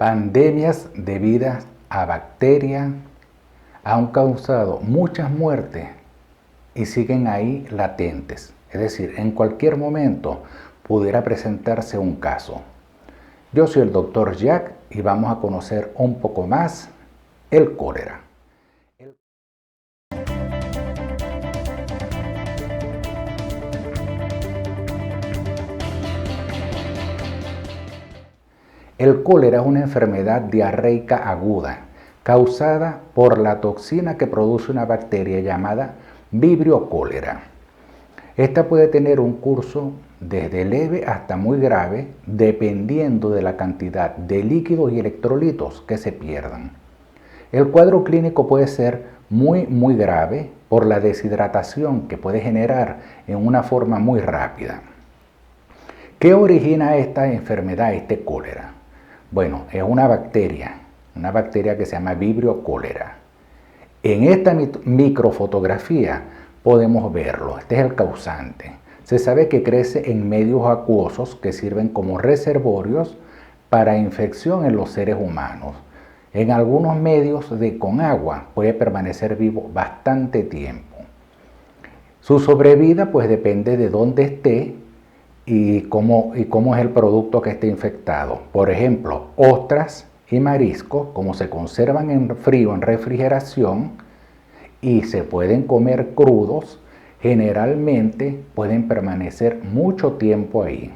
Pandemias debidas a bacterias han causado muchas muertes y siguen ahí latentes. Es decir, en cualquier momento pudiera presentarse un caso. Yo soy el Dr. Jack y vamos a conocer un poco más el cólera. El cólera es una enfermedad diarreica aguda causada por la toxina que produce una bacteria llamada Vibrio cholerae. Esta puede tener un curso desde leve hasta muy grave dependiendo de la cantidad de líquidos y electrolitos que se pierdan. El cuadro clínico puede ser muy grave por la deshidratación que puede generar en una forma muy rápida. ¿Qué origina esta enfermedad, este cólera? Bueno, es una bacteria que se llama Vibrio cholerae. En esta microfotografía podemos verlo, este es el causante. Se sabe que crece en medios acuosos que sirven como reservorios para infección en los seres humanos. En algunos medios con agua puede permanecer vivo bastante tiempo. Su sobrevida pues depende de dónde esté y cómo es el producto que esté infectado. Por ejemplo, ostras y mariscos, como se conservan en frío, en refrigeración, y se pueden comer crudos, generalmente pueden permanecer mucho tiempo ahí.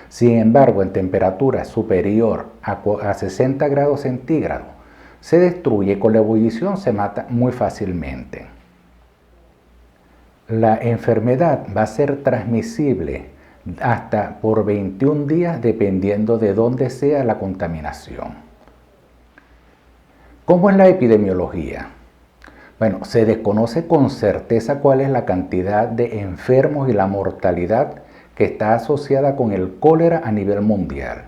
Sin embargo, en temperatura superior a 60 grados centígrados, se destruye, con la ebullición se mata muy fácilmente. La enfermedad va a ser transmisible hasta por 21 días dependiendo de dónde sea la contaminación. ¿Cómo es la epidemiología? Bueno, se desconoce con certeza cuál es la cantidad de enfermos y la mortalidad que está asociada con el cólera a nivel mundial,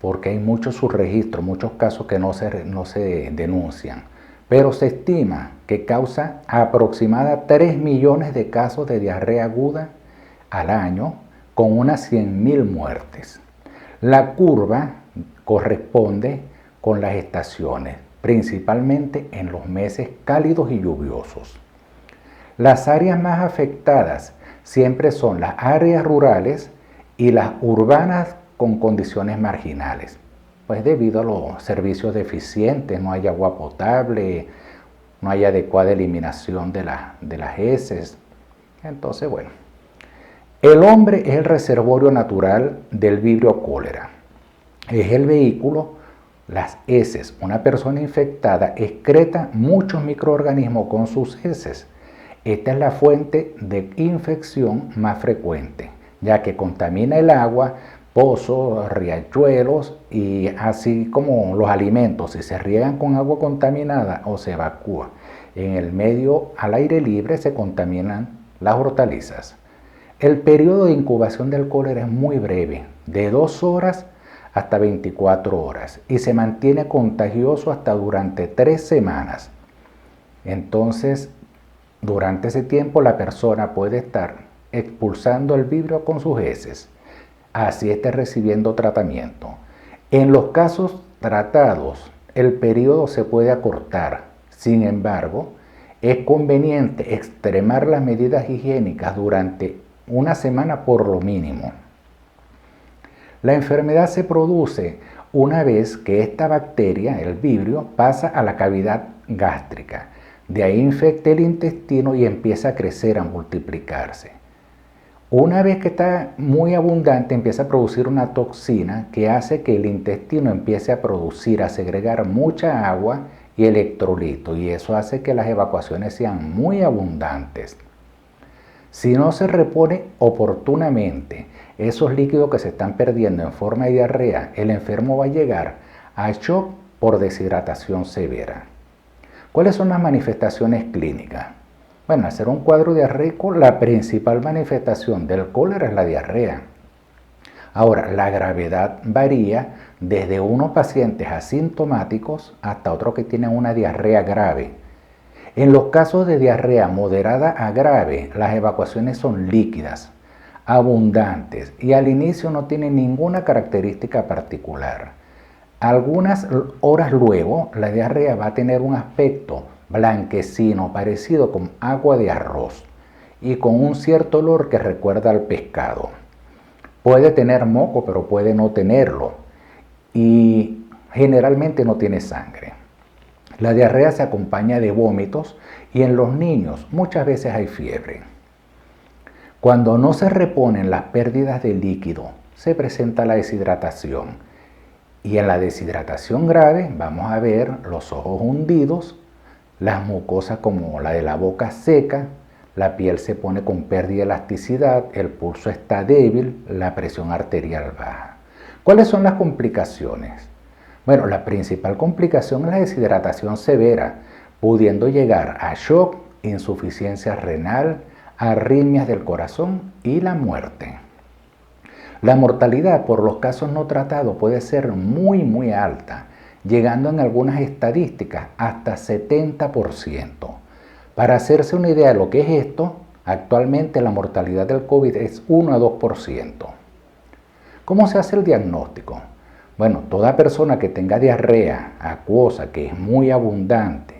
porque hay muchos subregistros, muchos casos que no se denuncian, pero se estima que causa aproximadamente 3 millones de casos de diarrea aguda al año, con unas 100.000 muertes. La curva corresponde con las estaciones, principalmente en los meses cálidos y lluviosos. Las áreas más afectadas siempre son las áreas rurales y las urbanas con condiciones marginales, pues debido a los servicios deficientes, no hay agua potable, no hay adecuada eliminación de las heces. Entonces, bueno, el hombre es el reservorio natural del Vibrio cholerae. Es el vehículo, las heces. Una persona infectada excreta muchos microorganismos con sus heces. Esta es la fuente de infección más frecuente, ya que contamina el agua, pozos, riachuelos y así como los alimentos. Si se riegan con agua contaminada o se evacúa en el medio al aire libre, se contaminan las hortalizas. El periodo de incubación del cólera es muy breve, de 2 horas hasta 24 horas, y se mantiene contagioso hasta durante 3 semanas. Entonces, durante ese tiempo la persona puede estar expulsando el vibrio con sus heces, así esté recibiendo tratamiento. En los casos tratados, el periodo se puede acortar. Sin embargo, es conveniente extremar las medidas higiénicas durante una semana por lo mínimo. La enfermedad se produce una vez que esta bacteria, el vibrio, pasa a la cavidad gástrica. De ahí infecta el intestino y empieza a crecer, a multiplicarse. Una vez que está muy abundante, empieza a producir una toxina que hace que el intestino empiece a producir, a segregar mucha agua y electrolitos, y eso hace que las evacuaciones sean muy abundantes. Si no se repone oportunamente esos líquidos que se están perdiendo en forma de diarrea, el enfermo va a llegar a shock por deshidratación severa. ¿Cuáles son las manifestaciones clínicas? Bueno, al ser un cuadro diarreico, la principal manifestación del cólera es la diarrea. Ahora, la gravedad varía desde unos pacientes asintomáticos hasta otros que tienen una diarrea grave. En los casos de diarrea moderada a grave, las evacuaciones son líquidas, abundantes y al inicio no tienen ninguna característica particular. Algunas horas luego, la diarrea va a tener un aspecto blanquecino, parecido con agua de arroz y con un cierto olor que recuerda al pescado. Puede tener moco, pero puede no tenerlo y generalmente no tiene sangre. La diarrea se acompaña de vómitos y en los niños muchas veces hay fiebre. Cuando no se reponen las pérdidas de líquido, se presenta la deshidratación. Y en la deshidratación grave vamos a ver los ojos hundidos, las mucosas como la de la boca seca, la piel se pone con pérdida de elasticidad, el pulso está débil, la presión arterial baja. ¿Cuáles son las complicaciones? Bueno, la principal complicación es la deshidratación severa, pudiendo llegar a shock, insuficiencia renal, arritmias del corazón y la muerte. La mortalidad por los casos no tratados puede ser muy alta, llegando en algunas estadísticas hasta 70%. Para hacerse una idea de lo que es esto, actualmente la mortalidad del COVID es 1 a 2%. ¿Cómo se hace el diagnóstico? Bueno, toda persona que tenga diarrea acuosa, que es muy abundante,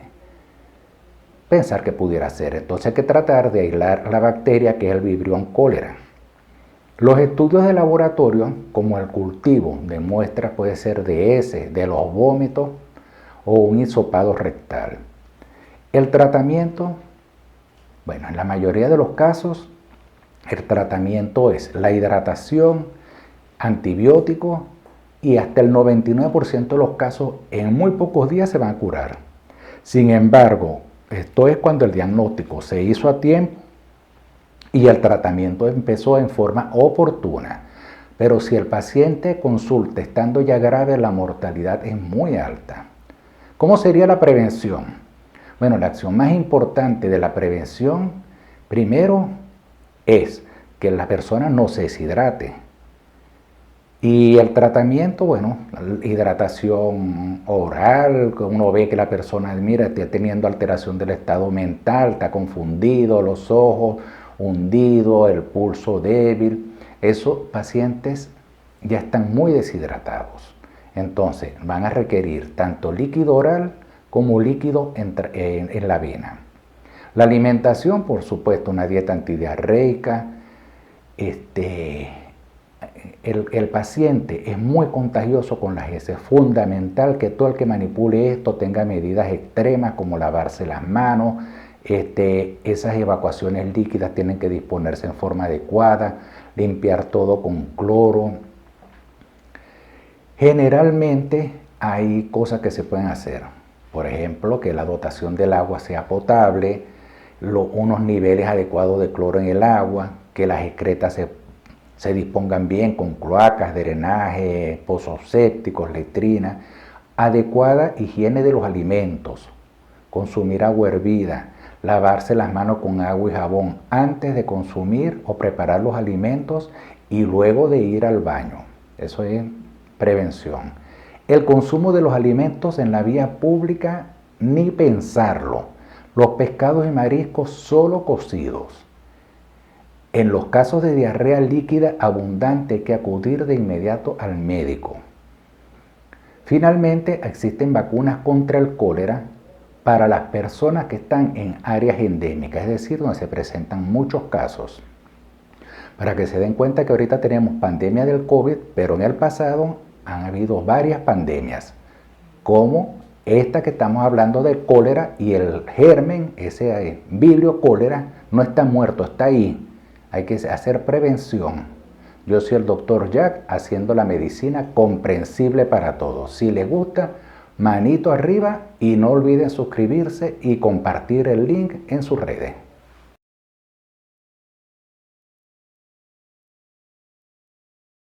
pensar que pudiera ser. Entonces hay que tratar de aislar la bacteria que es el Vibrio cholerae. Los estudios de laboratorio, como el cultivo de muestras, puede ser de heces, de los vómitos o un hisopado rectal. El tratamiento, bueno, en la mayoría de los casos, el tratamiento es la hidratación, antibióticos y hasta el 99% de los casos en muy pocos días se van a curar. Sin embargo, esto es cuando el diagnóstico se hizo a tiempo y el tratamiento empezó en forma oportuna. Pero si el paciente consulta estando ya grave, la mortalidad es muy alta. ¿Cómo sería la prevención? Bueno, la acción más importante de la prevención, primero, es que la persona no se deshidrate. Y el tratamiento, bueno, hidratación oral, uno ve que la persona, mira, está teniendo alteración del estado mental, está confundido, los ojos hundido, el pulso débil. Esos pacientes ya están muy deshidratados. Entonces van a requerir tanto líquido oral como líquido en la vena. La alimentación, por supuesto, una dieta antidiarreica. El paciente es muy contagioso con las heces. Es fundamental que todo el que manipule esto tenga medidas extremas como lavarse las manos. Esas evacuaciones líquidas tienen que disponerse en forma adecuada, limpiar todo con cloro. Generalmente hay cosas que se pueden hacer. Por ejemplo, que la dotación del agua sea potable, unos niveles adecuados de cloro en el agua, que las excretas se dispongan bien con cloacas, drenaje, pozos sépticos, letrinas, adecuada higiene de los alimentos, consumir agua hervida, lavarse las manos con agua y jabón antes de consumir o preparar los alimentos y luego de ir al baño. Eso es prevención. El consumo de los alimentos en la vía pública, ni pensarlo. Los pescados y mariscos solo cocidos. En los casos de diarrea líquida abundante hay que acudir de inmediato al médico. Finalmente, existen vacunas contra el cólera para las personas que están en áreas endémicas, es decir, donde se presentan muchos casos. Para que se den cuenta que ahorita tenemos pandemia del COVID, pero en el pasado han habido varias pandemias, como esta que estamos hablando del cólera, y el germen, ese Vibrio cholerae, no está muerto, está ahí. Hay que hacer prevención. Yo soy el Dr. Jack, haciendo la medicina comprensible para todos. Si les gusta, manito arriba y no olviden suscribirse y compartir el link en sus redes.